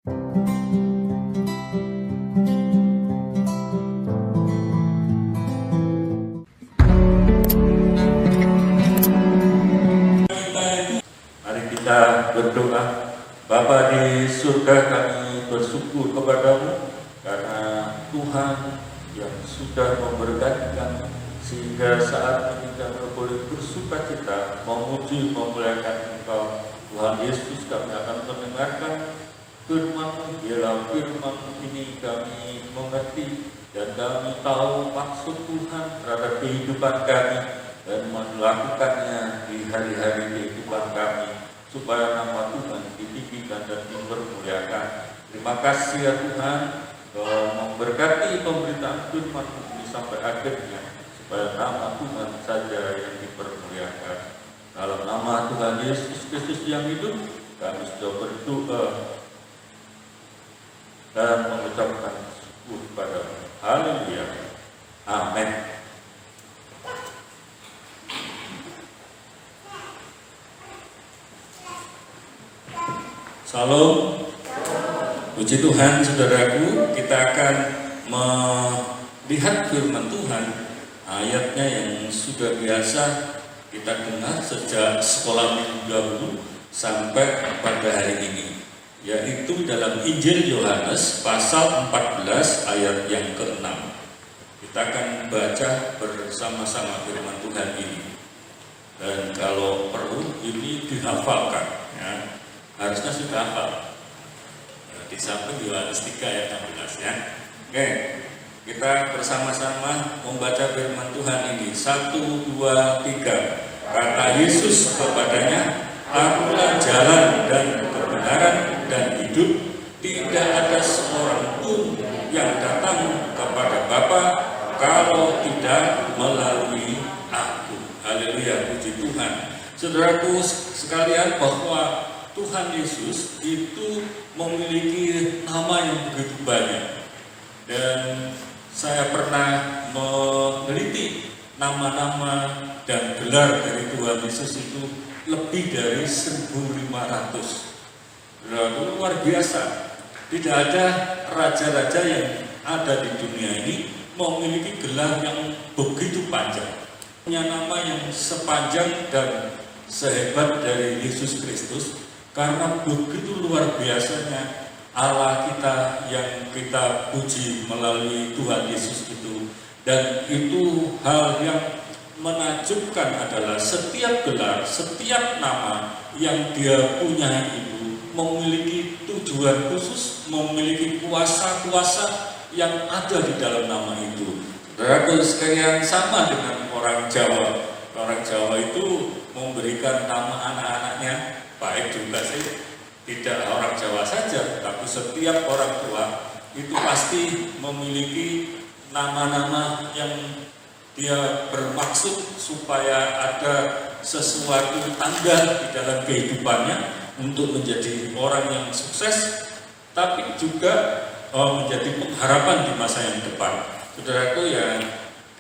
Mari kita berdoa. Bapa di surga, kami bersyukur kepadamu karena Tuhan yang sudah memberkati kami sehingga saat ini kami boleh bersukacita memuji memuliakan Engkau. Tuhan Yesus, kami akan mendengarkan firman-Mu. Biarlah firman ini kami mengerti dan kami tahu maksud Tuhan terhadap kehidupan kami dan melakukannya di hari-hari kehidupan kami, supaya nama Tuhan ditinggikan dan dipermuliakan. Terima kasih ya Tuhan, memberkati pemberitaan firman ini sampai akhirnya, supaya nama Tuhan saja yang dipermuliakan. Dalam nama Tuhan Yesus Kristus yang hidup, kami sudah berdoa dan mengucapkan syukur kepada-Mu. Haleluya. Amin. Salam. Puji Tuhan, saudaraku, kita akan melihat firman Tuhan, ayatnya yang sudah biasa kita dengar sejak sekolah minggu dahulu sampai pada hari ini, yaitu dalam Injil Yohanes pasal 14 ayat yang ke-6. Kita akan baca bersama-sama firman Tuhan ini, dan kalau perlu ini dihafalkan ya. Harusnya sudah hafal di samping Yohanes 3 ayat 16 ya. Oke, kita bersama-sama membaca firman Tuhan ini. 1, 2, 3. Kata Yesus kepadanya, "Akulah jalan dan kebenaran dan hidup. Tidak ada seorang pun yang datang kepada Bapa kalau tidak melalui Aku." Haleluya, puji Tuhan. Saudaraku sekalian, bahwa Tuhan Yesus itu memiliki nama yang begitu banyak, dan saya pernah meneliti nama-nama dan gelar dari Tuhan Yesus itu lebih dari 1.500. Luar biasa. Tidak ada raja-raja yang ada di dunia ini memiliki gelar yang begitu panjang, punya nama yang sepanjang dan sehebat dari Yesus Kristus. Karena begitu luar biasanya Allah kita yang kita puji melalui Tuhan Yesus itu. Dan itu hal yang menakjubkan adalah setiap gelar, setiap nama yang Dia punya itu memiliki tujuan khusus, memiliki kuasa-kuasa yang ada di dalam nama itu. Saudara sekalian, sama dengan orang Jawa. Orang Jawa itu memberikan nama anak-anaknya baik juga sih, tidak orang Jawa saja, tapi setiap orang tua itu pasti memiliki nama-nama yang dia bermaksud supaya ada sesuatu tanda di dalam kehidupannya untuk menjadi orang yang sukses, tapi juga menjadi pengharapan di masa yang depan. Saudaraku, yang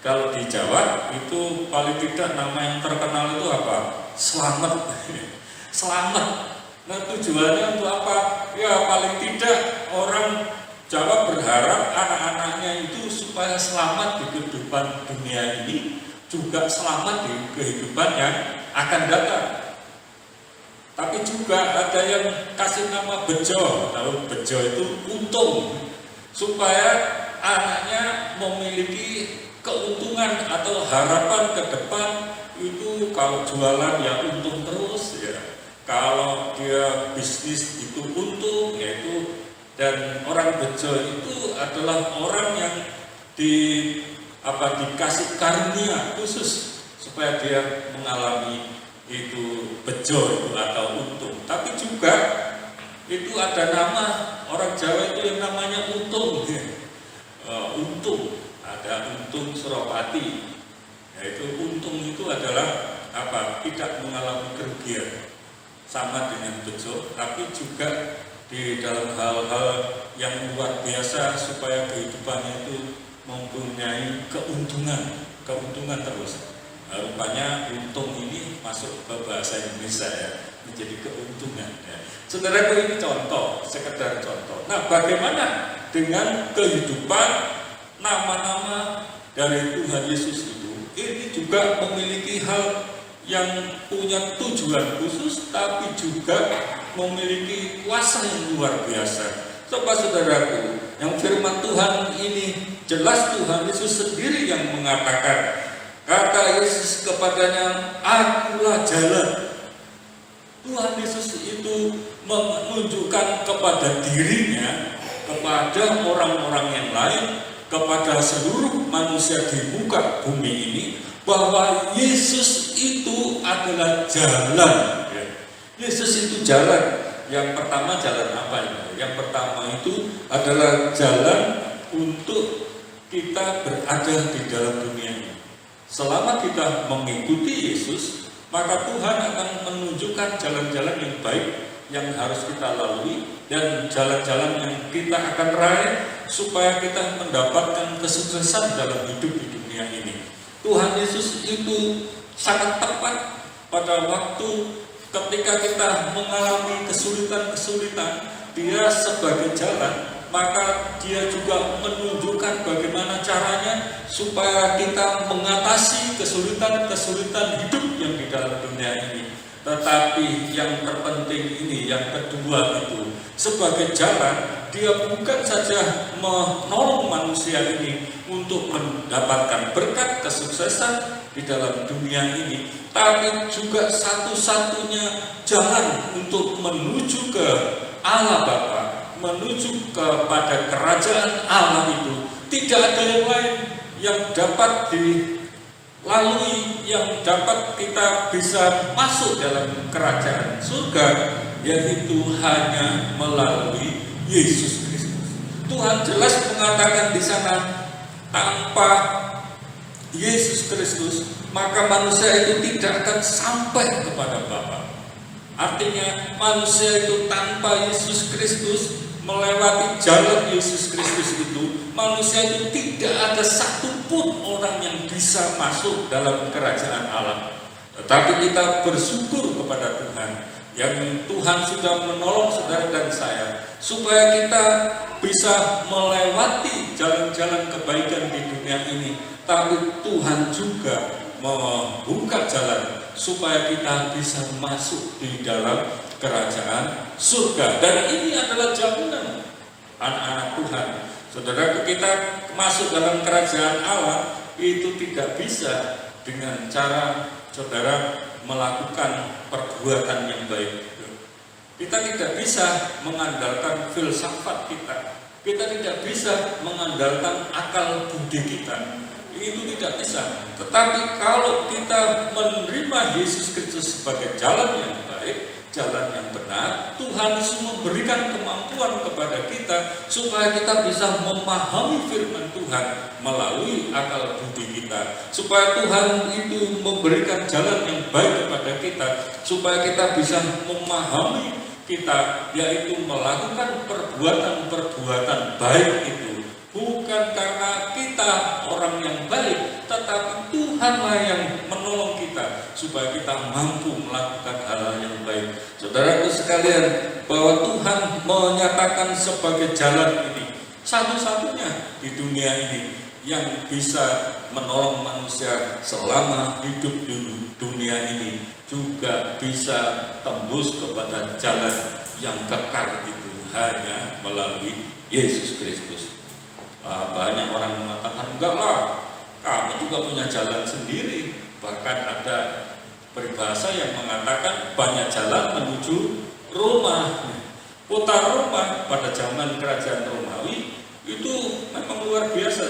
kalau di Jawa itu paling tidak nama yang terkenal itu apa? Selamat. Selamat. Nah, tujuannya untuk apa? Ya paling tidak orang Jawa berharap anak-anaknya itu supaya selamat di kehidupan dunia ini, juga selamat di kehidupan yang akan datang. Tapi juga ada yang kasih nama Bejo. Tahu Bejo itu untung, supaya anaknya memiliki keuntungan atau harapan ke depan. Itu kalau jualan ya untung terus ya. Kalau dia bisnis itu untung, yaitu. Dan orang Bejo itu adalah orang yang dikasih karunia khusus supaya dia mengalami itu bejo itu atau untung. Tapi juga itu ada nama orang Jawa itu yang namanya untung. Untung, ada untung Suropati. Yaitu untung itu adalah tidak mengalami kerugian. Sama dengan bejo, tapi juga di dalam hal-hal yang luar biasa supaya kehidupannya itu mempunyai keuntungan terus. Rupanya untung ini masuk ke bahasa Indonesia ya. menjadi keuntungan. Ya. Saudaraku, ini contoh, sekedar contoh. Nah, bagaimana dengan kehidupan nama-nama dari Tuhan Yesus itu? Ini juga memiliki hal yang punya tujuan khusus, tapi juga memiliki kuasa yang luar biasa. Coba saudaraku, yang firman Tuhan ini jelas Tuhan Yesus sendiri yang mengatakan, kata Yesus kepadanya, akulah jalan. Tuhan Yesus itu menunjukkan kepada dirinya, kepada orang-orang yang lain, kepada seluruh manusia di muka bumi ini, bahwa Yesus itu adalah jalan. Yesus itu jalan. Yang pertama jalan apa ya? Yang pertama itu adalah jalan untuk kita berada di dalam dunia ini. Selama kita mengikuti Yesus, maka Tuhan akan menunjukkan jalan-jalan yang baik yang harus kita lalui dan jalan-jalan yang kita akan raih supaya kita mendapatkan kesuksesan dalam hidup di dunia ini. Tuhan Yesus itu sangat tepat pada waktu ketika kita mengalami kesulitan-kesulitan, dia sebagai jalan, maka dia juga menunjukkan bagaimana caranya supaya kita mengatasi kesulitan-kesulitan hidup yang di dalam dunia ini. Tetapi yang terpenting ini, yang kedua itu, sebagai jalan, dia bukan saja menolong manusia ini untuk mendapatkan berkat kesuksesan di dalam dunia ini, tapi juga satu-satunya jalan untuk menuju ke Allah Bapa, menuju kepada kerajaan Allah itu. Tidak ada yang lain yang dapat dilalui, yang dapat kita bisa masuk dalam kerajaan surga, yaitu hanya melalui Yesus Kristus. Tuhan jelas mengatakan di sana, tanpa Yesus Kristus maka manusia itu tidak akan sampai kepada Bapa. Artinya manusia itu tanpa Yesus Kristus, melewati jalan Yesus Kristus itu, manusia itu tidak ada satupun orang yang bisa masuk dalam kerajaan Allah. Tetapi kita bersyukur kepada Tuhan yang Tuhan sudah menolong saudara dan saya supaya kita bisa melewati jalan-jalan kebaikan di dunia ini, tapi Tuhan juga membuka jalan supaya kita bisa masuk di dalam kerajaan surga. Dan ini adalah jaminan anak-anak Tuhan. Saudara, kita masuk dalam kerajaan Allah itu tidak bisa dengan cara saudara melakukan perbuatan yang baik. Kita tidak bisa mengandalkan filsafat kita. Kita tidak bisa mengandalkan akal budi kita. Itu tidak bisa. Tetapi kalau kita menerima Yesus Kristus sebagai jalan yang baik, jalan yang benar, Tuhan Yesus memberikan kemampuan kepada kita supaya kita bisa memahami firman Tuhan melalui akal budi kita, supaya Tuhan itu memberikan jalan yang baik kepada kita, supaya kita bisa memahami kita, yaitu melakukan perbuatan-perbuatan baik itu bukan karena kita orang yang baik, tetapi Tuhanlah yang menolong kita supaya kita mampu melakukan hal yang baik. Saudaraku sekalian, bahwa Tuhan menyatakan sebagai jalan ini satu-satunya di dunia ini yang bisa menolong manusia selama hidup di dunia ini, juga bisa tembus kepada jalan yang kekal itu hanya melalui Yesus Kristus. Banyak orang mengatakan, enggak lah, kamu juga punya jalan sendiri. Bahkan ada peribahasa yang mengatakan banyak jalan menuju Roma. Kota Roma pada zaman kerajaan Romawi itu memang luar biasa.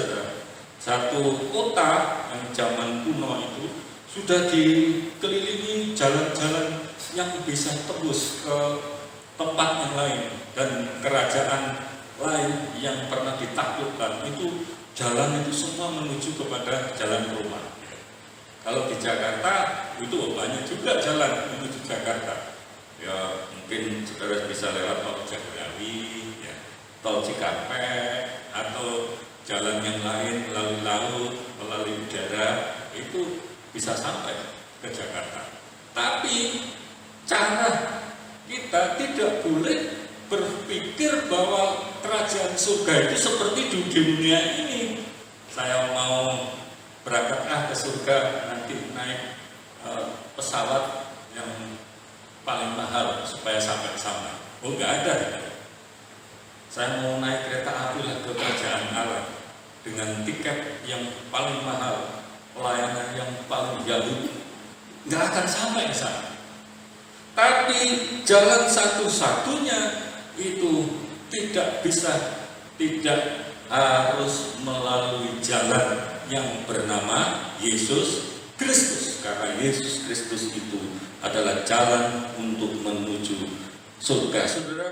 Satu kota yang zaman kuno itu sudah dikelilingi jalan-jalan yang bisa tembus ke tempat yang lain, dan kerajaan lain yang pernah ditaklukkan itu jalan itu semua menuju kepada jalan Roma. Kalau di Jakarta itu banyak juga jalan menuju Jakarta. Ya mungkin saudara bisa lewat tol Jagorawi, ya, tol Cikampek, atau jalan yang lain melalui laut, melalui udara, itu bisa sampai ke Jakarta. Tapi cara kita tidak boleh berpikir bahwa kerajaan surga itu seperti di dunia ini. Saya mau berangkat ke surga, nanti naik pesawat yang paling mahal supaya sampai. Oh, nggak ada. Saya mau naik kereta api ke kerajaan Allah dengan tiket yang paling mahal, pelayanan yang paling jauh, nggak akan sampai ke sana. Tapi jalan satu-satunya itu tidak harus melalui jalan yang bernama Yesus Kristus, karena Yesus Kristus itu adalah jalan untuk menuju surga. Saudara,